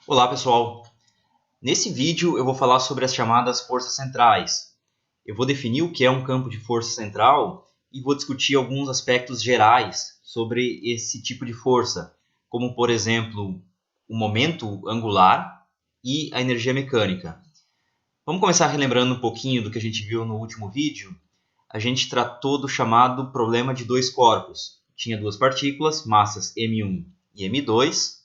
Olá pessoal, nesse vídeo eu vou falar sobre as chamadas forças centrais. Eu vou definir o que é um campo de força central e vou discutir alguns aspectos gerais sobre esse tipo de força, como por exemplo o momento angular e a energia mecânica. Vamos começar relembrando um pouquinho do que a gente viu no último vídeo. A gente tratou do chamado problema de dois corpos. Tinha duas partículas, massas m1 e m2.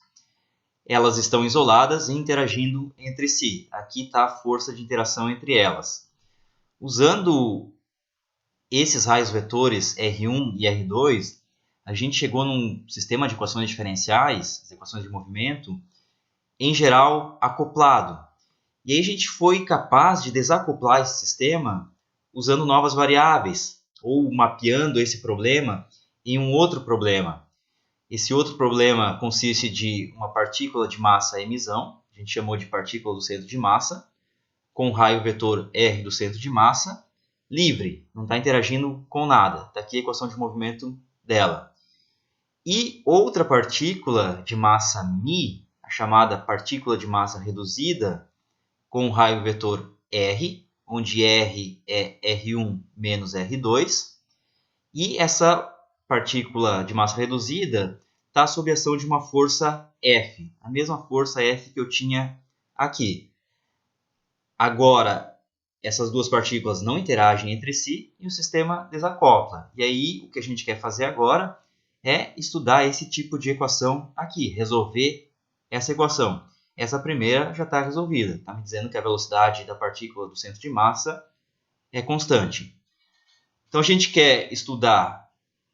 Elas estão isoladas e interagindo entre si. Aqui está a força de interação entre elas. Usando esses raios vetores R1 e R2, a gente chegou num sistema de equações diferenciais, as equações de movimento, em geral acoplado. E aí a gente foi capaz de desacoplar esse sistema usando novas variáveis, ou mapeando esse problema em um outro problema. Esse outro problema consiste de uma partícula de massa emisão, a gente chamou de partícula do centro de massa, com um raio vetor R do centro de massa, livre, não está interagindo com nada. Está aqui a equação de movimento dela. E outra partícula de massa μ, a chamada partícula de massa reduzida, com um raio vetor R, onde R é R1 menos R2, e essa partícula de massa reduzida está sob a ação de uma força F, a mesma força F que eu tinha aqui. Agora, essas duas partículas não interagem entre si e o sistema desacopla. E aí, o que a gente quer fazer agora é estudar esse tipo de equação aqui, resolver essa equação. Essa primeira já está resolvida, está me dizendo que a velocidade da partícula do centro de massa é constante. Então, a gente quer estudar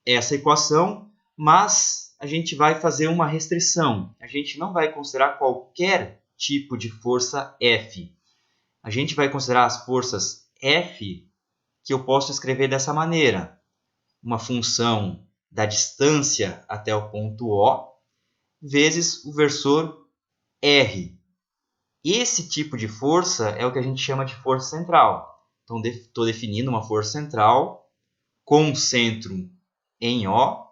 essa equação, mas a gente vai fazer uma restrição. A gente não vai considerar qualquer tipo de força F. A gente vai considerar as forças F que eu posso escrever dessa maneira. Uma função da distância até o ponto O vezes o versor R. Esse tipo de força é o que a gente chama de força central. Então, estou definindo uma força central com centro em O,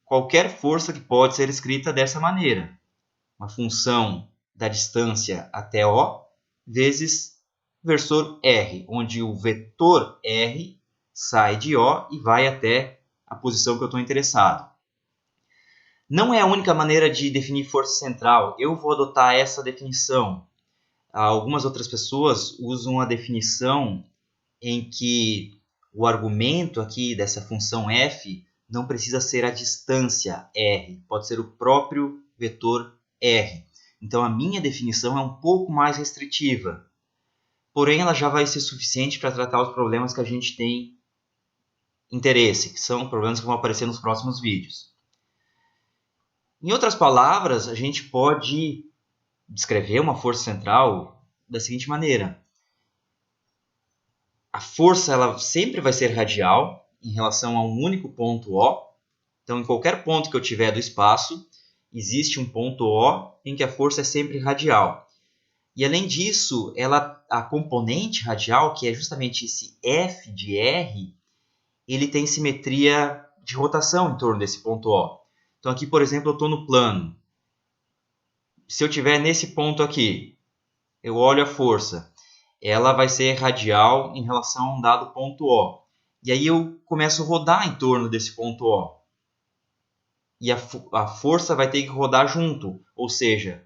qualquer força que pode ser escrita dessa maneira. Uma função da distância até O vezes versor R, onde o vetor R sai de O e vai até a posição que eu estou interessado. Não é a única maneira de definir força central. Eu vou adotar essa definição. Algumas outras pessoas usam a definição em que o argumento aqui dessa função f não precisa ser a distância r, pode ser o próprio vetor r. Então a minha definição é um pouco mais restritiva, porém ela já vai ser suficiente para tratar os problemas que a gente tem interesse, que são problemas que vão aparecer nos próximos vídeos. Em outras palavras, a gente pode descrever uma força central da seguinte maneira. A força ela sempre vai ser radial em relação a um único ponto O. Então, em qualquer ponto que eu tiver do espaço, existe um ponto O em que a força é sempre radial. E, além disso, a componente radial, que é justamente esse F de R, ele tem simetria de rotação em torno desse ponto O. Então, aqui, por exemplo, eu estou no plano. Se eu estiver nesse ponto aqui, eu olho a força. Ela vai ser radial em relação a um dado ponto O. E aí eu começo a rodar em torno desse ponto O. E a força vai ter que rodar junto. Ou seja,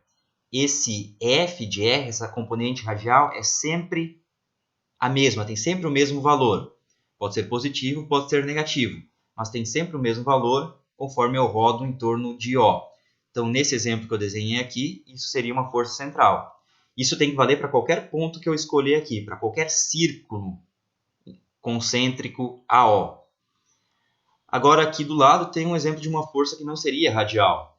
esse F de R, essa componente radial, é sempre a mesma, tem sempre o mesmo valor. Pode ser positivo, pode ser negativo, mas tem sempre o mesmo valor conforme eu rodo em torno de O. Então, nesse exemplo que eu desenhei aqui, isso seria uma força central. Isso tem que valer para qualquer ponto que eu escolher aqui, para qualquer círculo concêntrico a O. Agora, aqui do lado, tem um exemplo de uma força que não seria radial.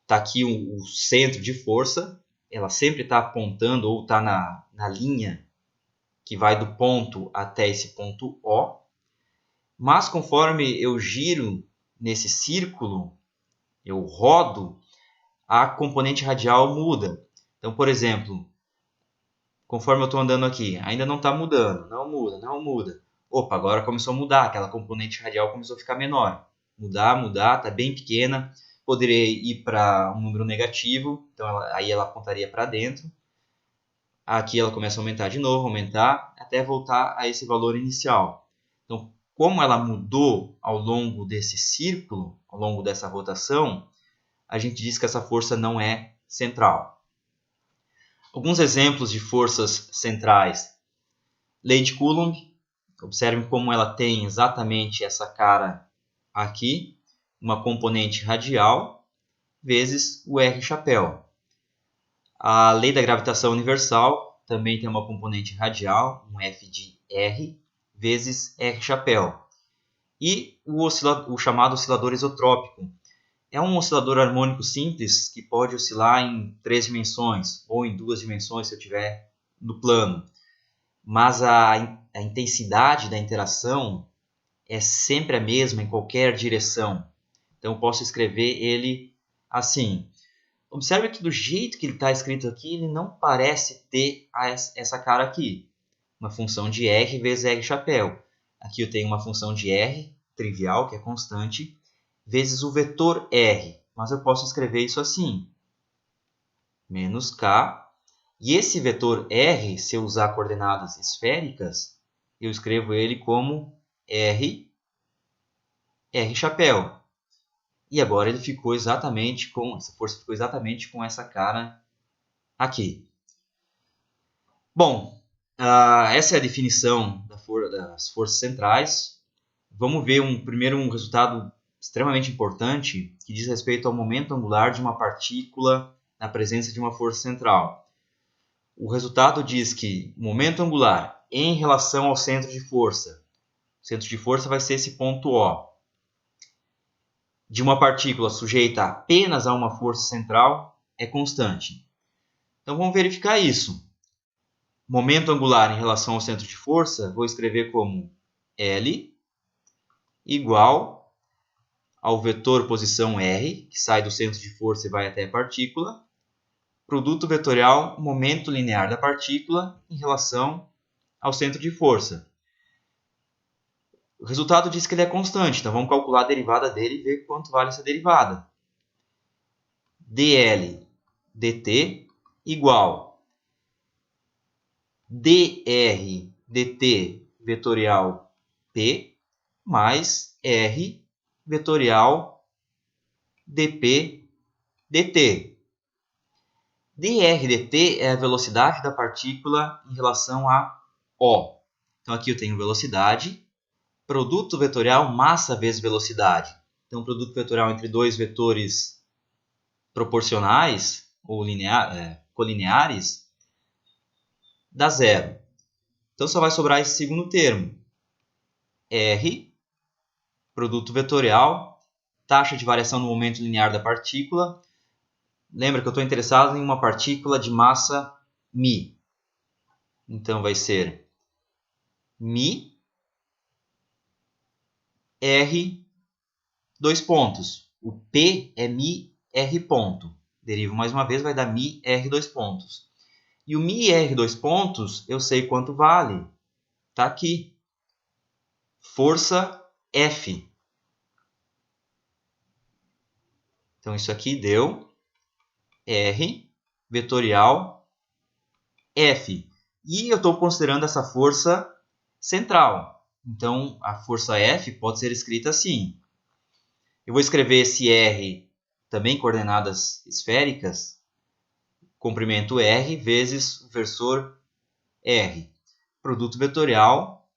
Está aqui o centro de força, ela sempre está apontando ou está na linha que vai do ponto até esse ponto O. Mas conforme eu giro nesse círculo, eu rodo, a componente radial muda. Então, por exemplo, conforme eu estou andando aqui, ainda não está mudando, não muda, não muda. Opa, agora começou a mudar, aquela componente radial começou a ficar menor. Mudar, está bem pequena. poderia ir para um número negativo, então aí ela apontaria para dentro. Aqui ela começa a aumentar de novo, aumentar, até voltar a esse valor inicial. Então, como ela mudou ao longo desse círculo, ao longo dessa rotação, a gente diz que essa força não é central. Alguns exemplos de forças centrais. Lei de Coulomb, observe como ela tem exatamente essa cara aqui, uma componente radial, vezes o R chapéu. A lei da gravitação universal também tem uma componente radial, um F de R, vezes R chapéu. E o chamado oscilador isotrópico. É um oscilador harmônico simples que pode oscilar em 3 dimensões, ou em 2 dimensões se eu estiver no plano. Mas a intensidade da interação é sempre a mesma em qualquer direção. Então eu posso escrever ele assim. Observe que do jeito que ele está escrito aqui, ele não parece ter essa cara aqui. Uma função de R vezes R chapéu. Aqui eu tenho uma função de R, trivial, que é constante, vezes o vetor R. Mas eu posso escrever isso assim. Menos K. E esse vetor R, se eu usar coordenadas esféricas, eu escrevo ele como R chapéu. E agora ele ficou exatamente com essa força ficou exatamente com essa cara aqui. Bom, essa é a definição das forças centrais. Vamos ver primeiro um resultado extremamente importante que diz respeito ao momento angular de uma partícula na presença de uma força central. O resultado diz que o momento angular em relação ao centro de força, o centro de força vai ser esse ponto O, de uma partícula sujeita apenas a uma força central é constante. Então vamos verificar isso. Momento angular em relação ao centro de força, vou escrever como L igual ao vetor posição R, que sai do centro de força e vai até a partícula, produto vetorial momento linear da partícula em relação ao centro de força. O resultado diz que ele é constante, então vamos calcular a derivada dele e ver quanto vale essa derivada. dl dt igual dr dt vetorial p mais r vetorial dp dt. dr dt é a velocidade da partícula em relação a O. Então aqui eu tenho velocidade, produto vetorial massa vezes velocidade. Então produto vetorial entre dois vetores proporcionais ou colineares dá zero. Então só vai sobrar esse segundo termo. R, produto vetorial, taxa de variação no momento linear da partícula. Lembra que eu estou interessado em uma partícula de massa μ. Então vai ser μ R, dois pontos. O P é μ R ponto. Derivo mais uma vez, vai dar μ R, dois pontos. E o μ R, dois pontos, eu sei quanto vale. Está aqui. Força F. Então isso aqui deu R vetorial F. E eu estou considerando essa força central. Então a força F pode ser escrita assim. Eu vou escrever esse R também coordenadas esféricas, comprimento R vezes o versor R. Produto vetorial,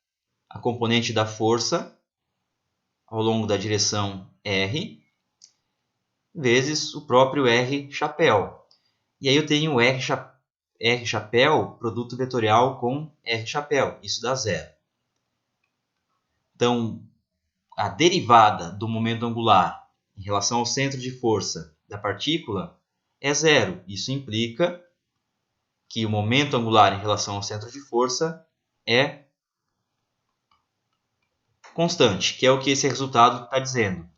a componente da força ao longo da direção R, vezes o próprio R chapéu. E aí eu tenho R chapéu, produto vetorial com R chapéu. Isso dá zero. Então, a derivada do momento angular em relação ao centro de força da partícula é zero. Isso implica que o momento angular em relação ao centro de força é constante, que é o que esse resultado está dizendo.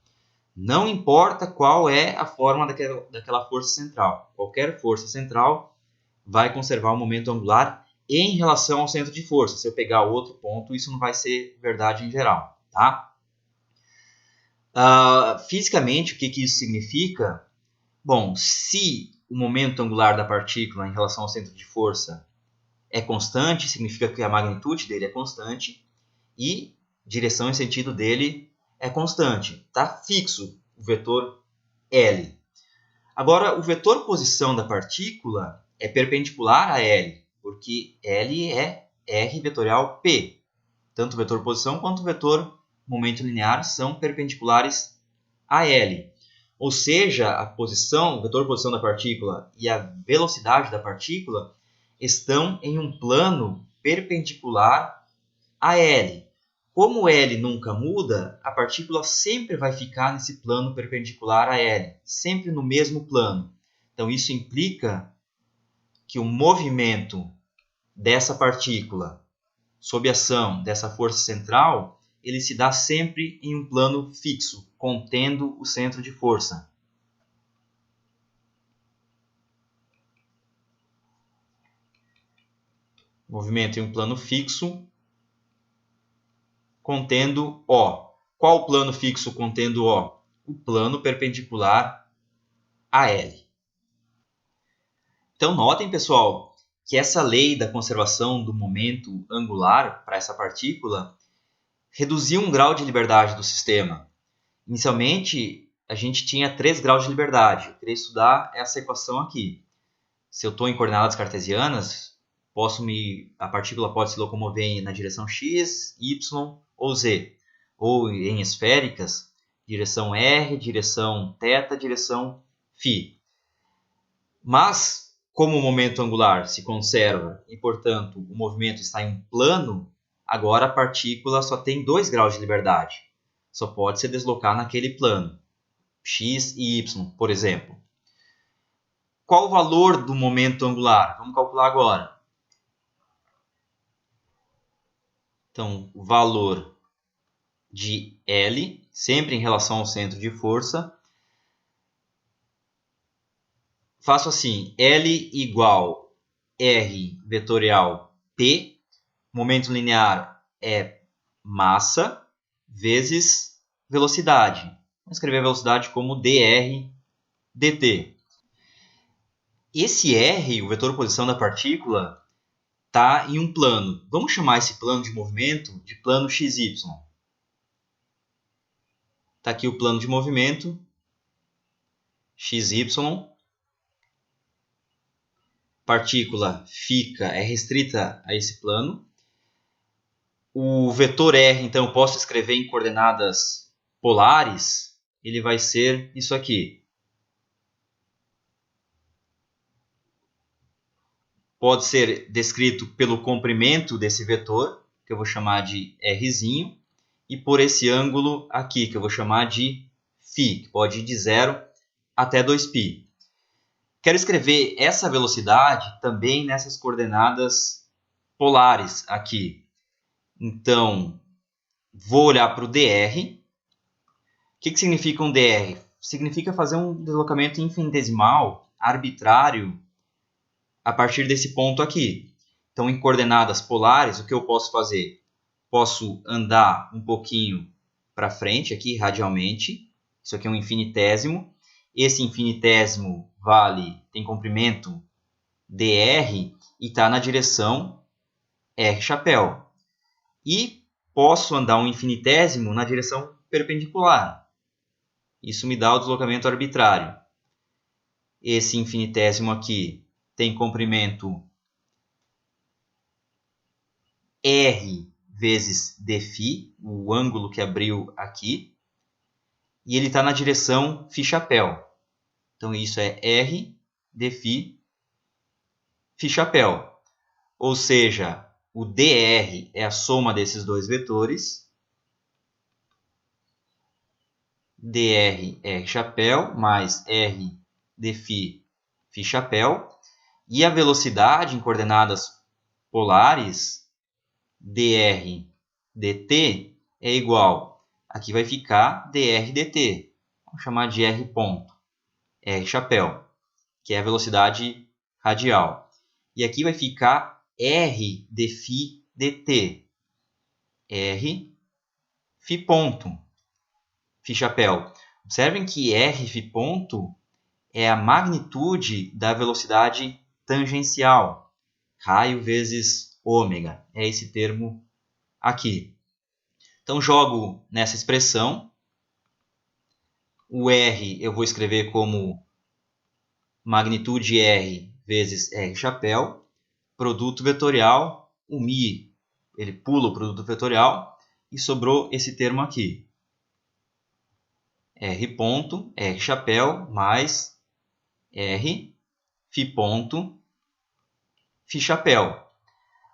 Não importa qual é a forma daquela força central. Qualquer força central vai conservar o momento angular em relação ao centro de força. Se eu pegar outro ponto, isso não vai ser verdade em geral, tá? Fisicamente, o que isso significa? Bom, se o momento angular da partícula em relação ao centro de força é constante, significa que a magnitude dele é constante e direção e sentido dele é constante. Está fixo o vetor L. Agora, o vetor posição da partícula é perpendicular a L, porque L é R vetorial P. Tanto o vetor posição quanto o vetor momento linear são perpendiculares a L. Ou seja, a posição, o vetor posição da partícula e a velocidade da partícula estão em um plano perpendicular a L. Como L nunca muda, a partícula sempre vai ficar nesse plano perpendicular a L, sempre no mesmo plano. Então isso implica que o movimento dessa partícula sob ação dessa força central, ele se dá sempre em um plano fixo, contendo o centro de força. Movimento em um plano fixo, contendo O. Qual o plano fixo contendo O? O plano perpendicular a L. Então notem, pessoal, que essa lei da conservação do momento angular para essa partícula reduziu um grau de liberdade do sistema. Inicialmente, a gente tinha 3 graus de liberdade. Eu queria estudar essa equação aqui. Se eu estou em coordenadas cartesianas, a partícula pode se locomover na direção x, y ou z. Ou em esféricas, direção r, direção θ, direção φ. Mas, como o momento angular se conserva e, portanto, o movimento está em plano, agora a partícula só tem 2 graus de liberdade. Só pode se deslocar naquele plano, x e y, por exemplo. Qual o valor do momento angular? Vamos calcular agora. Então, o valor de L, sempre em relação ao centro de força. Faço assim, L igual R vetorial P, momento linear é massa, vezes velocidade. Vamos escrever a velocidade como dr dt. Esse R, o vetor posição da partícula, está em um plano. Vamos chamar esse plano de movimento de plano XY. Está aqui o plano de movimento, XY. Partícula é restrita a esse plano. O vetor R, então, eu posso escrever em coordenadas polares. Ele vai ser isso aqui. Pode ser descrito pelo comprimento desse vetor, que eu vou chamar de Rzinho, e por esse ângulo aqui, que eu vou chamar de φ, que pode ir de 0 até 2π. Quero escrever essa velocidade também nessas coordenadas polares aqui. Então, vou olhar para o dr. O que significa um dr? Significa fazer um deslocamento infinitesimal, arbitrário, a partir desse ponto aqui. Então, em coordenadas polares, o que eu posso fazer? Posso andar um pouquinho para frente aqui, radialmente. Isso aqui é um infinitésimo. Esse infinitésimo tem comprimento dr e está na direção r chapéu. E posso andar um infinitésimo na direção perpendicular. Isso me dá o deslocamento arbitrário. Esse infinitésimo aqui tem comprimento r vezes dφ, o ângulo que abriu aqui, e ele está na direção φ chapéu. Então isso é r dφ φ chapéu. Ou seja, o dr é a soma desses dois vetores. dr é chapéu mais r dφ φ chapéu. E a velocidade em coordenadas polares, dr dt, é igual. Aqui vai ficar dr dt. Vamos chamar de r ponto. R chapéu, que é a velocidade radial. E aqui vai ficar r dφ dt. R φ ponto. φ chapéu. Observem que R φ ponto é a magnitude da velocidade tangencial. Raio vezes ômega. É esse termo aqui. Então, jogo nessa expressão. O R eu vou escrever como magnitude R vezes R chapéu. Produto vetorial, o μ, ele pula o produto vetorial e sobrou esse termo aqui. R ponto, R chapéu, mais R, φ ponto, φ chapéu.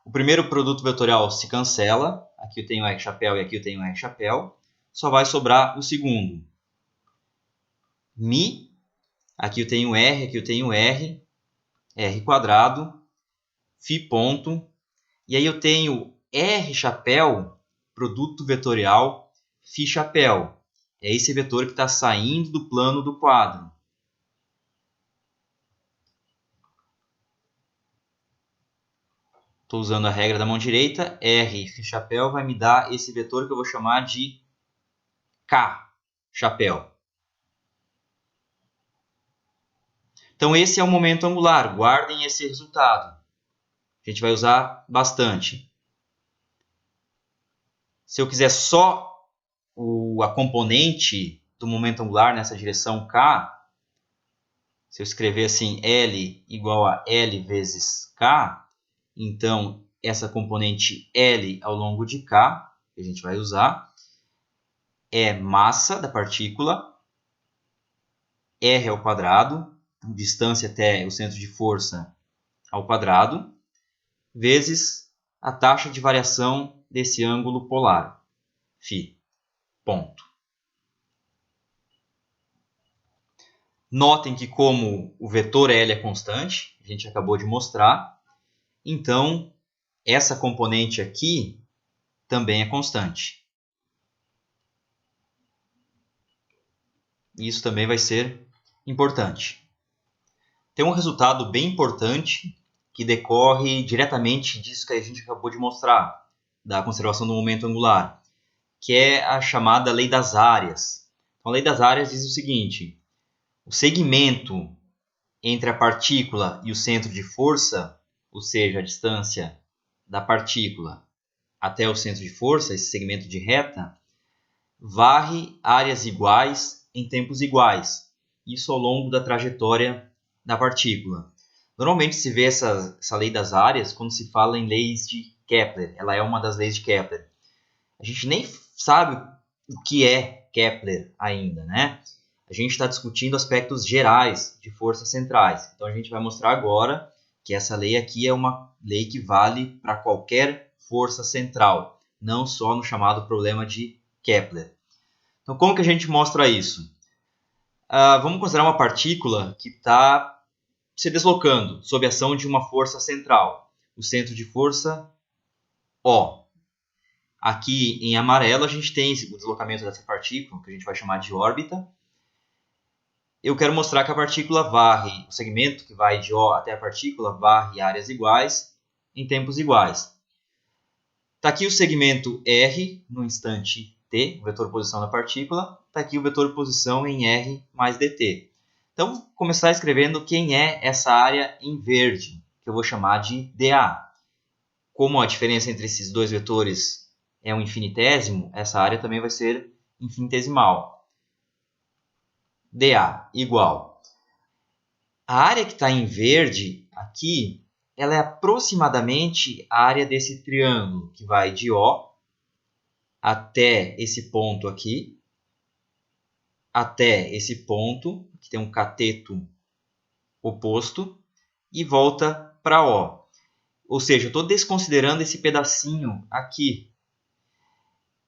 O primeiro produto vetorial se cancela. Aqui eu tenho R chapéu e aqui eu tenho R chapéu. Só vai sobrar o segundo. Mi, aqui eu tenho R, aqui eu tenho R, R quadrado, φ ponto. E aí eu tenho R chapéu, produto vetorial, φ chapéu. É esse vetor que está saindo do plano do quadro. Estou usando a regra da mão direita. R φ chapéu vai me dar esse vetor que eu vou chamar de K chapéu. Então esse é o momento angular. Guardem esse resultado. A gente vai usar bastante. Se eu quiser só a componente do momento angular nessa direção K, se eu escrever assim L igual a L vezes K, então essa componente L ao longo de K, que a gente vai usar, é massa da partícula, R ao quadrado, distância até o centro de força ao quadrado, vezes a taxa de variação desse ângulo polar, φ, ponto. Notem que como o vetor L é constante, a gente acabou de mostrar, então essa componente aqui também é constante. Isso também vai ser importante. Tem um resultado bem importante que decorre diretamente disso que a gente acabou de mostrar, da conservação do momento angular, que é a chamada lei das áreas. Então, a lei das áreas diz o seguinte: o segmento entre a partícula e o centro de força, ou seja, a distância da partícula até o centro de força, esse segmento de reta, varre áreas iguais em tempos iguais, isso ao longo da trajetória da partícula. Normalmente se vê essa lei das áreas quando se fala em leis de Kepler, ela é uma das leis de Kepler. A gente nem sabe o que é Kepler ainda, né? A gente está discutindo aspectos gerais de forças centrais. Então a gente vai mostrar agora que essa lei aqui é uma lei que vale para qualquer força central, não só no chamado problema de Kepler. Então como que a gente mostra isso? Vamos considerar uma partícula que está se deslocando sob a ação de uma força central. O centro de força O. Aqui em amarelo a gente tem o deslocamento dessa partícula, que a gente vai chamar de órbita. Eu quero mostrar que a partícula varre, o segmento que vai de O até a partícula varre áreas iguais em tempos iguais. Está aqui o segmento R no instante t, o vetor posição da partícula. Está aqui o vetor posição em R mais dt. Então, vou começar escrevendo quem é essa área em verde, que eu vou chamar de dA. Como a diferença entre esses dois vetores é um infinitésimo, essa área também vai ser infinitesimal. dA igual. A área que está em verde aqui, ela é aproximadamente a área desse triângulo, que vai de O até esse ponto aqui, até esse ponto, que tem um cateto oposto, e volta para O. Ou seja, eu estou desconsiderando esse pedacinho aqui.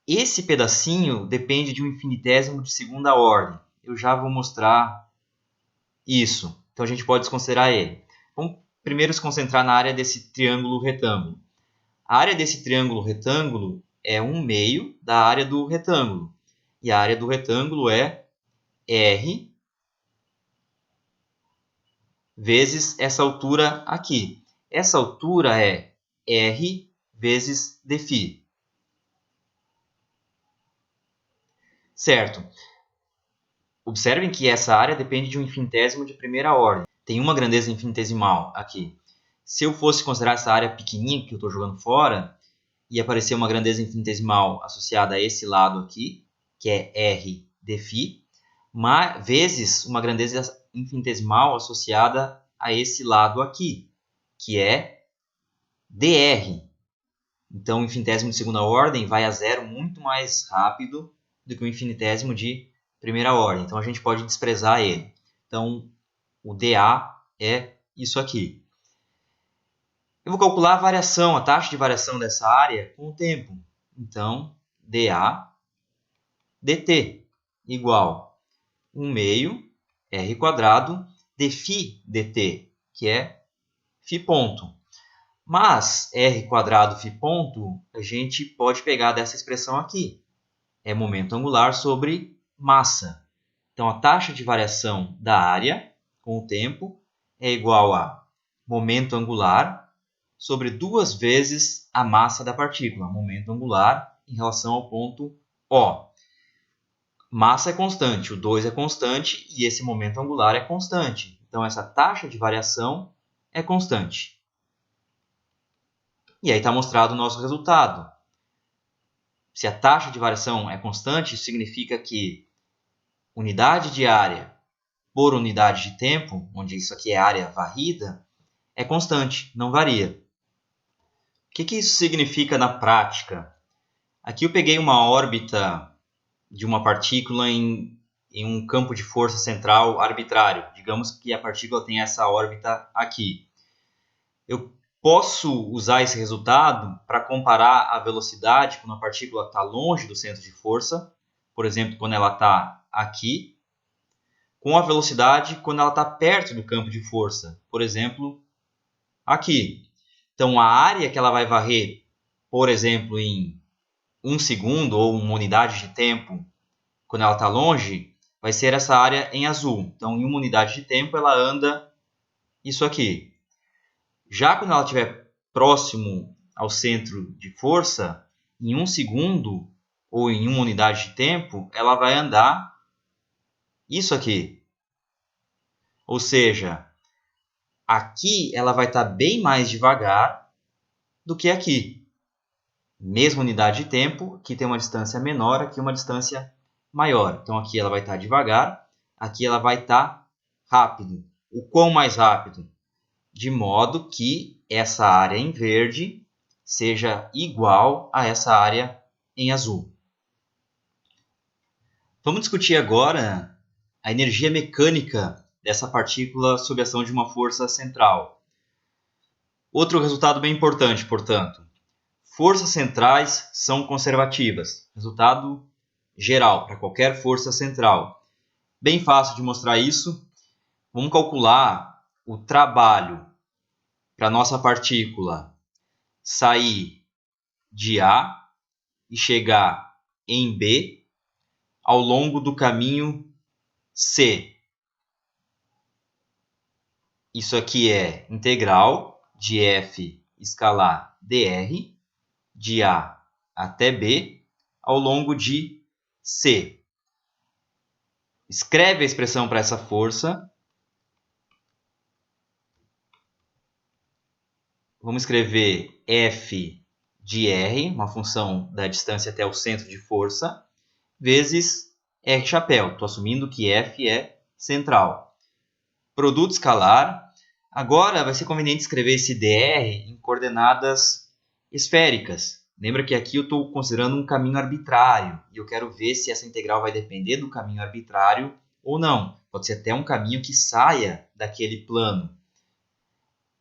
Esse pedacinho depende de um infinitésimo de segunda ordem. Eu já vou mostrar isso. Então a gente pode desconsiderar ele. Vamos primeiro se concentrar na área desse triângulo retângulo. A área desse triângulo retângulo é 1/2 da área do retângulo. E a área do retângulo é R vezes essa altura aqui. Essa altura é R vezes dφ. Certo. Observem que essa área depende de um infinitésimo de primeira ordem. Tem uma grandeza infinitesimal aqui. Se eu fosse considerar essa área pequenininha que eu estou jogando fora, ia aparecer uma grandeza infinitesimal associada a esse lado aqui, que é R dφ, vezes uma grandeza infinitesimal associada a esse lado aqui, que é dr. Então, o infinitésimo de segunda ordem vai a zero muito mais rápido do que o infinitésimo de primeira ordem. Então, a gente pode desprezar ele. Então, o dA é isso aqui. Eu vou calcular a variação, a taxa de variação dessa área com o tempo. Então, dA dt igual 1 meio r quadrado dφ dt, que é φ ponto. Mas r quadrado φ ponto a gente pode pegar dessa expressão aqui. É momento angular sobre massa. Então, a taxa de variação da área com o tempo é igual a momento angular sobre 2 vezes a massa da partícula. Momento angular em relação ao ponto O. Massa é constante, o 2 é constante e esse momento angular é constante. Então, essa taxa de variação é constante. E aí está mostrado o nosso resultado. Se a taxa de variação é constante, isso significa que unidade de área por unidade de tempo, onde isso aqui é área varrida, é constante, não varia. O que isso significa na prática? Aqui eu peguei uma órbita de uma partícula em um campo de força central arbitrário. Digamos que a partícula tem essa órbita aqui. Eu posso usar esse resultado para comparar a velocidade quando a partícula está longe do centro de força, por exemplo, quando ela está aqui, com a velocidade quando ela está perto do campo de força, por exemplo, aqui. Então, a área que ela vai varrer, por exemplo, em 1 segundo ou uma unidade de tempo, quando ela está longe, vai ser essa área em azul. Então, em uma unidade de tempo, ela anda isso aqui. Já quando ela estiver próximo ao centro de força, em 1 segundo ou em uma unidade de tempo, ela vai andar isso aqui. Ou seja, aqui ela vai estar bem mais devagar do que aqui. Mesma unidade de tempo, aqui tem uma distância menor, aqui uma distância maior. Então aqui ela vai estar devagar, aqui ela vai estar rápido. O quão mais rápido? De modo que essa área em verde seja igual a essa área em azul. Vamos discutir agora a energia mecânica dessa partícula sob a ação de uma força central. Outro resultado bem importante, portanto. Forças centrais são conservativas. Resultado geral para qualquer força central. Bem fácil de mostrar isso. Vamos calcular o trabalho para a nossa partícula sair de A e chegar em B ao longo do caminho C. Isso aqui é integral de f escalar dr de A até B ao longo de C. Escreve a expressão para essa força. Vamos escrever f de r, uma função da distância até o centro de força, vezes r chapéu. Estou assumindo que f é central. Produto escalar. Agora vai ser conveniente escrever esse dr em coordenadas esféricas. Lembra que aqui eu estou considerando um caminho arbitrário e eu quero ver se essa integral vai depender do caminho arbitrário ou não. Pode ser até um caminho que saia daquele plano.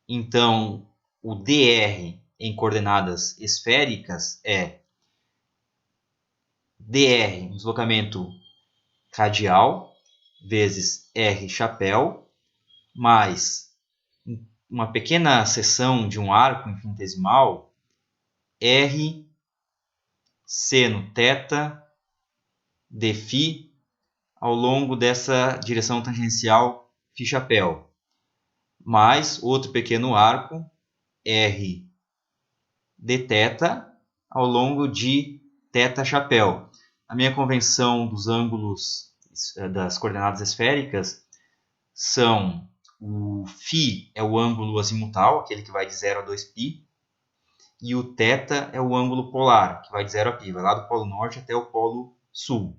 Então, o dr em coordenadas esféricas é dr, deslocamento radial, vezes r chapéu, mais uma pequena seção de um arco infinitesimal, r seno θ dφ ao longo dessa direção tangencial φ chapéu, mais outro pequeno arco, r dθ ao longo de θ chapéu. a minha convenção dos ângulos das coordenadas esféricas são o φ é o ângulo azimutal, aquele que vai de 0 a 2π, e o θ é o ângulo polar, que vai de 0 a π, vai lá do polo norte até o polo sul.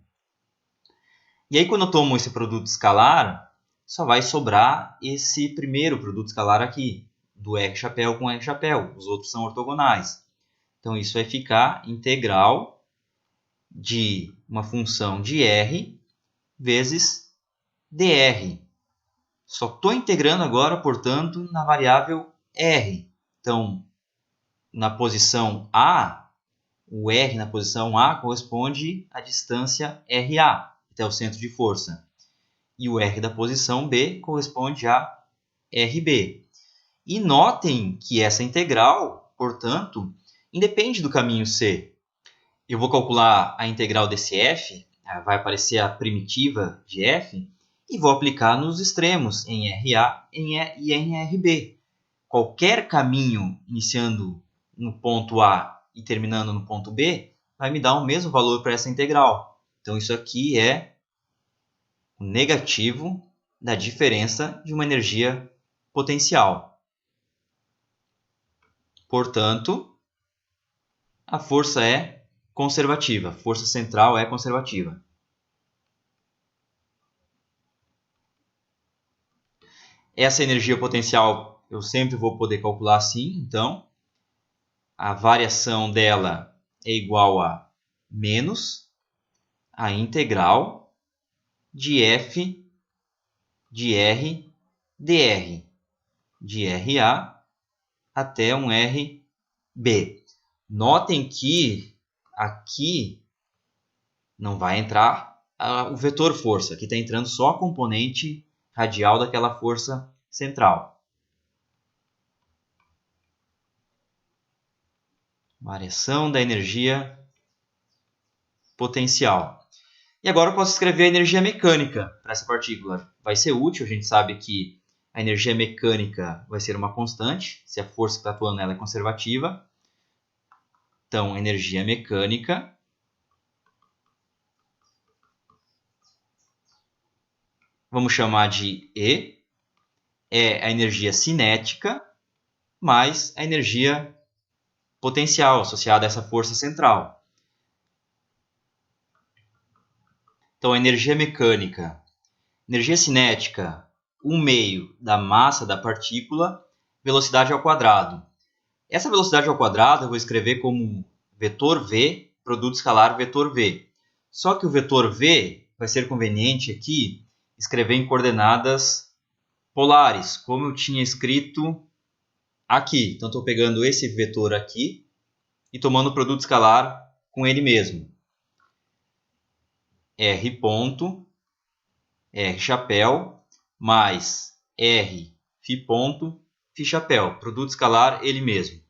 E aí, quando eu tomo esse produto escalar, só vai sobrar esse primeiro produto escalar aqui, do R chapéu com R chapéu. Os outros são ortogonais. Então, isso vai ficar integral de uma função de R vezes dr. Só estou integrando agora, portanto, na variável R. Então, na posição A, o R na posição A corresponde à distância RA, até o centro de força. E o R da posição B corresponde a RB. E notem que essa integral, portanto, independe do caminho C. Eu vou calcular a integral desse f, vai aparecer a primitiva de f, e vou aplicar nos extremos, em RA e em RB. Qualquer caminho iniciando no ponto A e terminando no ponto B vai me dar o mesmo valor para essa integral. Então, isso aqui é o negativo da diferença de uma energia potencial. Portanto, a força é conservativa, a força central é conservativa. Essa energia potencial eu sempre vou poder calcular assim, então a variação dela é igual a menos a integral de F de R dr, de RA até um RB. Notem que aqui não vai entrar o vetor força, aqui está entrando só a componente radial daquela força central. Variação da energia potencial. E agora eu posso escrever a energia mecânica para essa partícula. Vai ser útil, a gente sabe que a energia mecânica vai ser uma constante, se a força que está atuando nela é conservativa. Então, energia mecânica vamos chamar de E, é a energia cinética mais a energia potencial associada a essa força central. Então, a energia mecânica, energia cinética, 1/2 da massa da partícula, velocidade ao quadrado. Essa velocidade ao quadrado eu vou escrever como vetor V, produto escalar vetor V. Só que o vetor V vai ser conveniente aqui escrever em coordenadas polares, como eu tinha escrito aqui. Então, estou pegando esse vetor aqui e tomando o produto escalar com ele mesmo. R ponto, R chapéu, mais R φ ponto, φ chapéu. Produto escalar ele mesmo.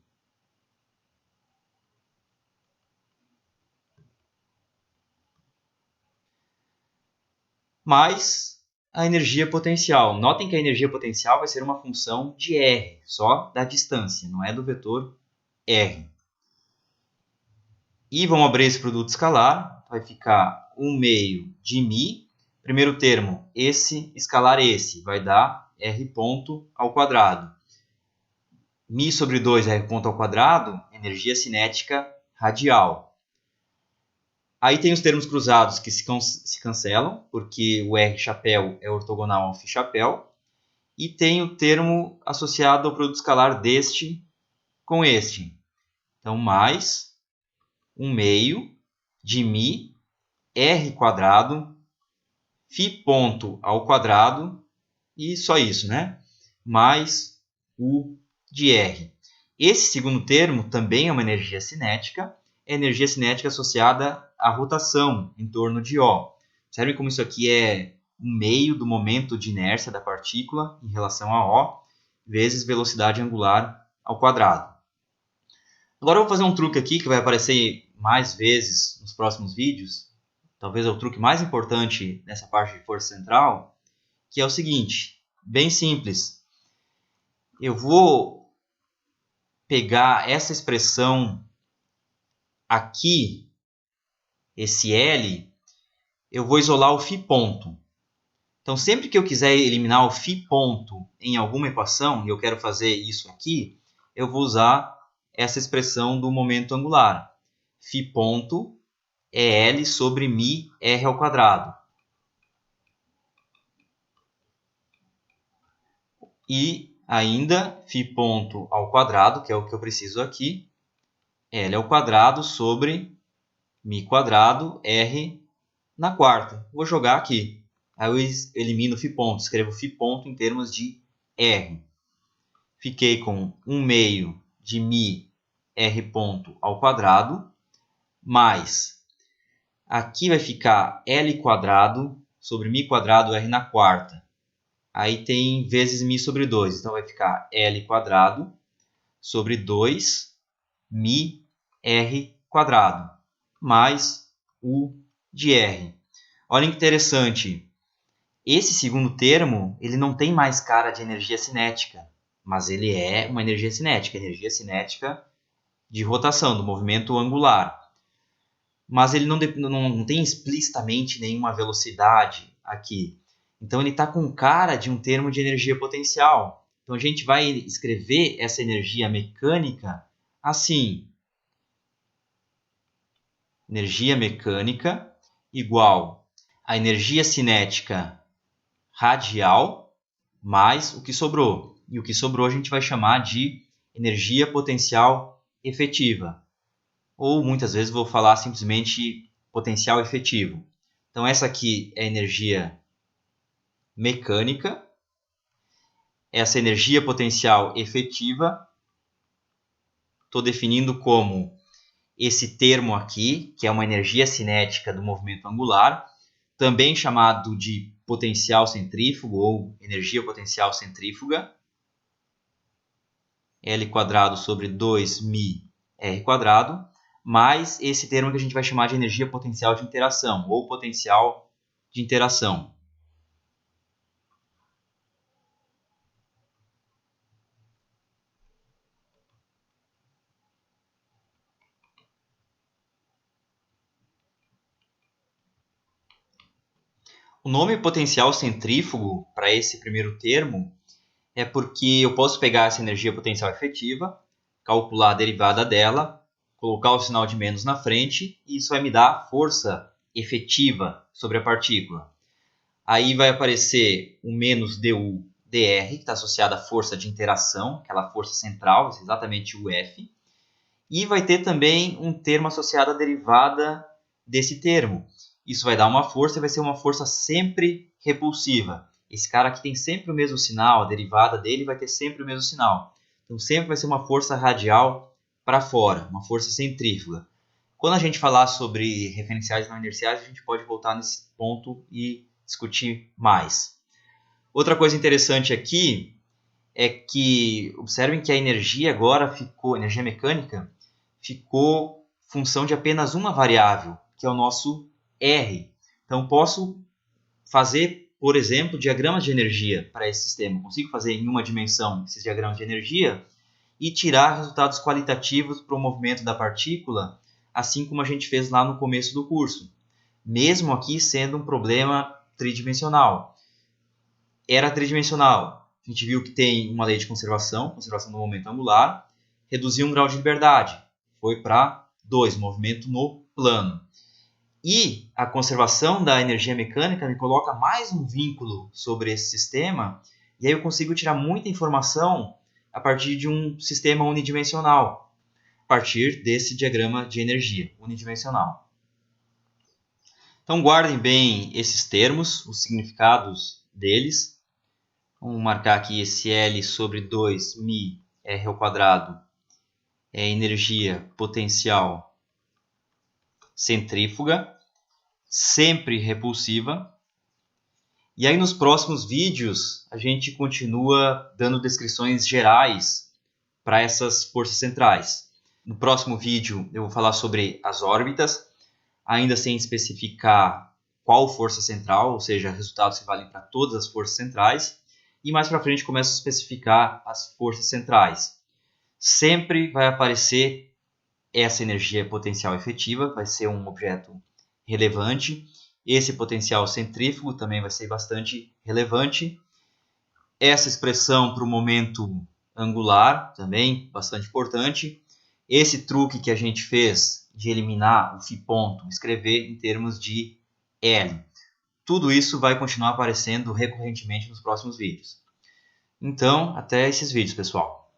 Mais a energia potencial. Notem que a energia potencial vai ser uma função de R, só da distância, não é do vetor R. E vamos abrir esse produto escalar, vai ficar 1/2 de μ. Primeiro termo, esse escalar esse, vai dar R ponto ao quadrado. μ sobre 2 R ponto ao quadrado, energia cinética radial. Aí tem os termos cruzados que se cancelam, porque o R chapéu é ortogonal ao φ chapéu. E tem o termo associado ao produto escalar deste com este. Então, mais 1/2 de μ R quadrado, φ ponto ao quadrado, e só isso, né? Mais U de R. Esse segundo termo também é uma energia cinética, é energia cinética associada à rotação em torno de O. Observe como isso aqui é 1/2 do momento de inércia da partícula em relação a O, vezes velocidade angular ao quadrado. Agora eu vou fazer um truque aqui que vai aparecer mais vezes nos próximos vídeos. Talvez é o truque mais importante nessa parte de força central, que é o seguinte, bem simples. Eu vou pegar essa expressão aqui, esse L, eu vou isolar o φ ponto. Então, sempre que eu quiser eliminar o φ ponto em alguma equação, e eu quero fazer isso aqui, eu vou usar essa expressão do momento angular. Φ ponto é L sobre μ r ao quadrado. E ainda φ ponto ao quadrado, que é o que eu preciso aqui, L ao quadrado sobre μ quadrado r na quarta. Vou jogar aqui. Aí eu elimino φ ponto, escrevo φ ponto em termos de r. Fiquei com 1 meio de μ r ponto ao quadrado, mais aqui vai ficar L quadrado sobre μ quadrado r na quarta. Aí tem vezes μ sobre 2, então vai ficar L quadrado sobre 2 μ r quadrado, mais U de r. Olha que interessante. Esse segundo termo, ele não tem mais cara de energia cinética, mas ele é uma energia cinética de rotação, do movimento angular. Mas ele não tem explicitamente nenhuma velocidade aqui. Então ele está com cara de um termo de energia potencial. Então a gente vai escrever essa energia mecânica assim. Energia mecânica igual a energia cinética radial mais o que sobrou. E o que sobrou a gente vai chamar de energia potencial efetiva. Ou muitas vezes vou falar simplesmente potencial efetivo. Então essa aqui é a energia mecânica. Essa energia potencial efetiva estou definindo como esse termo aqui, que é uma energia cinética do movimento angular, também chamado de potencial centrífugo ou energia potencial centrífuga, L quadrado sobre 2μ r quadrado, mais esse termo que a gente vai chamar de energia potencial de interação ou potencial de interação. O nome potencial centrífugo para esse primeiro termo é porque eu posso pegar essa energia potencial efetiva, calcular a derivada dela, colocar o sinal de menos na frente e isso vai me dar força efetiva sobre a partícula. Aí vai aparecer o menos du dr, que está associado à força de interação, aquela força central, exatamente o F. E vai ter também um termo associado à derivada desse termo. Isso vai dar uma força e vai ser uma força sempre repulsiva. Esse cara aqui tem sempre o mesmo sinal, a derivada dele vai ter sempre o mesmo sinal. Então sempre vai ser uma força radial para fora, uma força centrífuga. Quando a gente falar sobre referenciais não inerciais, a gente pode voltar nesse ponto e discutir mais. Outra coisa interessante aqui é que observem que a energia agora ficou, energia mecânica, ficou função de apenas uma variável, que é o nosso R. Então posso fazer, por exemplo, diagramas de energia para esse sistema. Consigo fazer em uma dimensão esses diagramas de energia e tirar resultados qualitativos para o movimento da partícula, assim como a gente fez lá no começo do curso. Mesmo aqui sendo um problema tridimensional. Era tridimensional. A gente viu que tem uma lei de conservação do momento angular, reduziu um grau de liberdade, foi para 2, movimento no plano. E a conservação da energia mecânica me coloca mais um vínculo sobre esse sistema, e aí eu consigo tirar muita informação a partir de um sistema unidimensional, a partir desse diagrama de energia unidimensional. Então guardem bem esses termos, os significados deles. Vamos marcar aqui esse L sobre 2μ r ao quadrado é energia potencial centrífuga, sempre repulsiva. E aí nos próximos vídeos a gente continua dando descrições gerais para essas forças centrais. No próximo vídeo eu vou falar sobre as órbitas, ainda sem especificar qual força central, ou seja, resultados que valem para todas as forças centrais. E mais para frente começo a especificar as forças centrais. Sempre vai aparecer essa energia potencial efetiva, vai ser um objeto relevante. Esse potencial centrífugo também vai ser bastante relevante. Essa expressão para o momento angular também bastante importante. Esse truque que a gente fez de eliminar o φ ponto, escrever em termos de L. Tudo isso vai continuar aparecendo recorrentemente nos próximos vídeos. Então, até esses vídeos, pessoal.